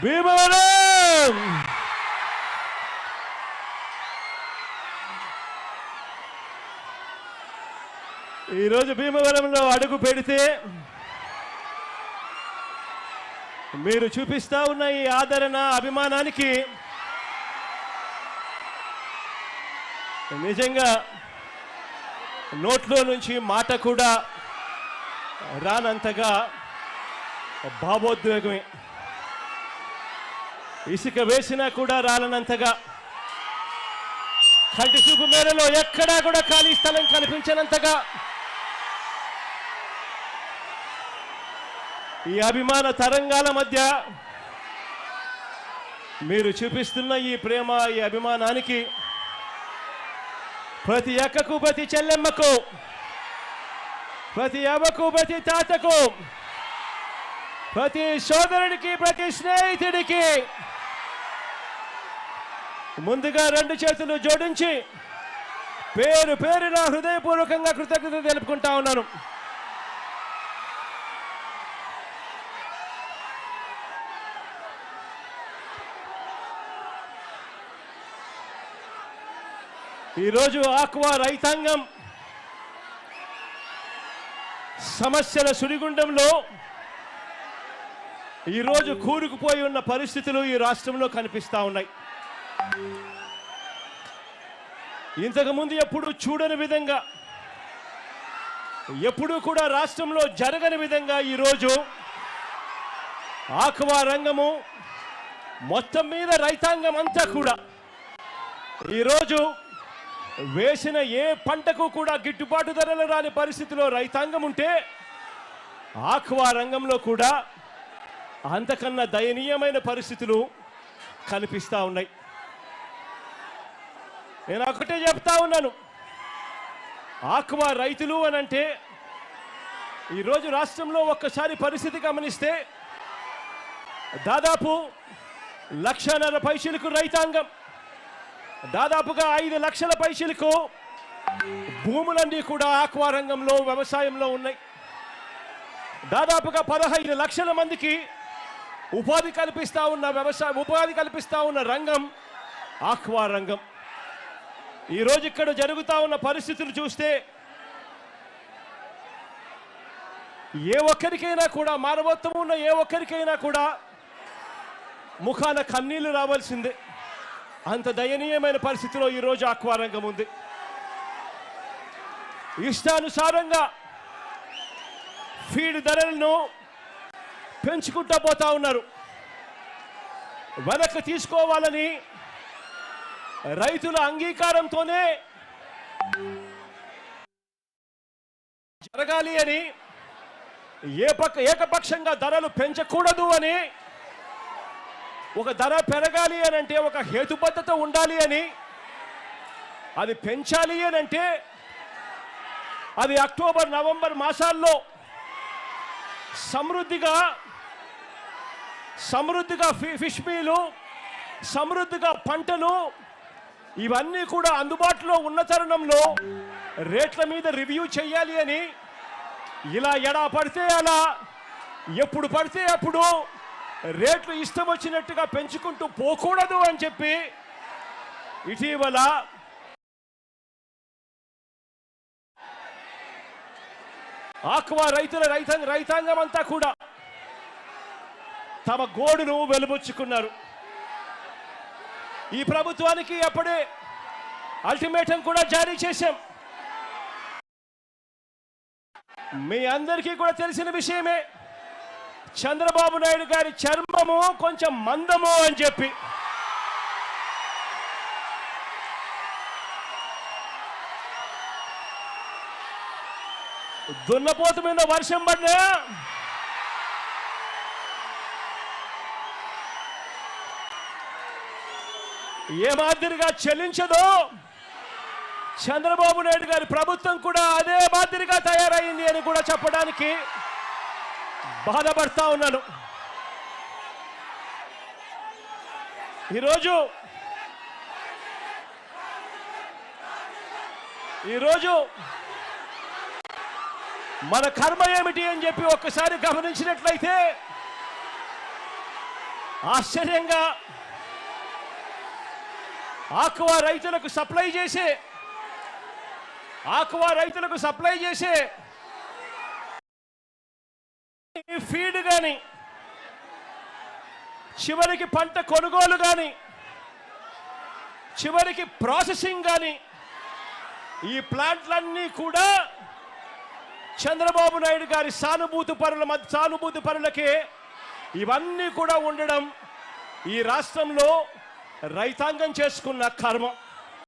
భీమవరం ఈరోజు భీమవరంలో అడుగు పెడితే మీరు చూపిస్తా ఉన్న ఈ ఆదరణ అభిమానానికి నిజంగా నోట్లో నుంచి మాట కూడా రానంతగా భావోద్వేగమే, ఇసుక వేసినా కూడా రాలనంతగా, కంటి చూపు మేరలో ఎక్కడా కూడా ఖాళీ స్థలం కనిపించనంతగా ఈ అభిమాన తరంగాల మధ్య మీరు చూపిస్తున్న ఈ ప్రేమ, ఈ అభిమానానికి ప్రతి అక్కకు, ప్రతి చెల్లెమ్మకు, ప్రతి అవ్వకు, ప్రతి తాతకు, ప్రతి సోదరుడికి, ప్రతి స్నేహితుడికి ముందుగా రెండు చేతులు జోడించి పేరు పేరున హృదయపూర్వకంగా కృతజ్ఞత తెలుపుకుంటా ఉన్నాను. ఈరోజు ఆక్వా రైతాంగం సమస్యల సుడిగుండంలో ఈరోజు కూరుకుపోయి ఉన్న పరిస్థితులు ఈ రాష్ట్రంలో కనిపిస్తా ఉన్నాయి. ఇంతకుముందు ఎప్పుడు చూడని విధంగా, ఎప్పుడూ కూడా రాష్ట్రంలో జరగని విధంగా ఈరోజు ఆక్వా రంగము మొత్తం మీద రైతాంగం అంతా కూడా ఈరోజు వేసిన ఏ పంటకు కూడా గిట్టుబాటు ధరలు రాని పరిస్థితిలో రైతాంగం ఉంటే, ఆక్వా రంగంలో కూడా అంతకన్నా దయనీయమైన పరిస్థితులు కనిపిస్తూ ఉన్నాయి. నేను ఒకటే చెప్తా ఉన్నాను, ఆక్వా రైతులు అని అంటే ఈరోజు రాష్ట్రంలో ఒక్కసారి పరిస్థితి గమనిస్తే దాదాపు 1,50,000 పైసలకు రైతాంగం, దాదాపుగా 5 లక్షల పైసలకు భూములన్నీ కూడా ఆక్వా రంగంలో వ్యవసాయంలో ఉన్నాయి. దాదాపుగా 15 లక్షల మందికి ఉపాధి కల్పిస్తూ ఉన్న రంగం ఆక్వా రంగం. ఈరోజు ఇక్కడ జరుగుతూ ఉన్న పరిస్థితులు చూస్తే ఏ ఒక్కరికైనా కూడా, మానవత్వం ఉన్న ఏ ఒక్కరికైనా కూడా ముఖాన కన్నీళ్లు రావాల్సిందే. అంత దయనీయమైన పరిస్థితిలో ఈరోజు ఆక్వా రంగం ఉంది. ఇష్టానుసారంగా ఫీడ్ ధరలను పెంచుకుంటూ పోతా ఉన్నారు. వెనక్కి తీసుకోవాలని రైతుల అంగీకారంతోనే జరగాలి అని, ఏకపక్షంగా ధరలు పెంచకూడదు అని, ఒక ధర పెరగాలి అని అంటే ఒక హేతుబద్ధత ఉండాలి అని, అది పెంచాలి అని అంటే అది అక్టోబర్ నవంబర్ మాసాల్లో సమృద్ధిగా ఫిష్ మీలు, సమృద్ధిగా పంటలు ఇవన్నీ కూడా అందుబాటులో ఉన్న తరుణంలో రేట్ల మీద రివ్యూ చేయాలి అని, ఇలా ఎడా పడితే అలా, ఎప్పుడు పడితే అప్పుడు రేట్లు ఇష్టం వచ్చినట్టుగా పెంచుకుంటూ పోకూడదు అని చెప్పి ఇటీవల ఆక్వా రైతాంగం అంతా కూడా తమ గోడును వెలుబుచ్చుకున్నారు. ఈ ప్రభుత్వానికి అప్పుడే అల్టిమేటం కూడా జారీ చేశాం. మీ అందరికీ కూడా తెలిసిన విషయమే, చంద్రబాబు నాయుడు గారి చర్మము కొంచెం మందము అని చెప్పి. దున్నపోతు మీద వర్షం పడినా ఏ మాదిరిగా చెల్లించదో, చంద్రబాబు నాయుడు గారి ప్రభుత్వం కూడా అదే మాదిరిగా తయారైంది అని కూడా చెప్పడానికి బాధపడతా ఉన్నాను. ఈరోజు మన కర్మ ఏమిటి అని చెప్పి ఒక్కసారి గమనించినట్లయితే ఆశ్చర్యంగా ఆక్వా రైతులకు సప్లై చేసే ఫీడ్ కానీ, చివరికి పంట కొనుగోలు కానీ, చివరికి ప్రాసెసింగ్ కానీ, ఈ ప్లాంట్లన్నీ కూడా చంద్రబాబు నాయుడు గారి సానుభూతి పరులకే ఇవన్నీ కూడా ఉండడం ఈ రాష్ట్రంలో రైతాంగం చేసుకున్న కర్మ.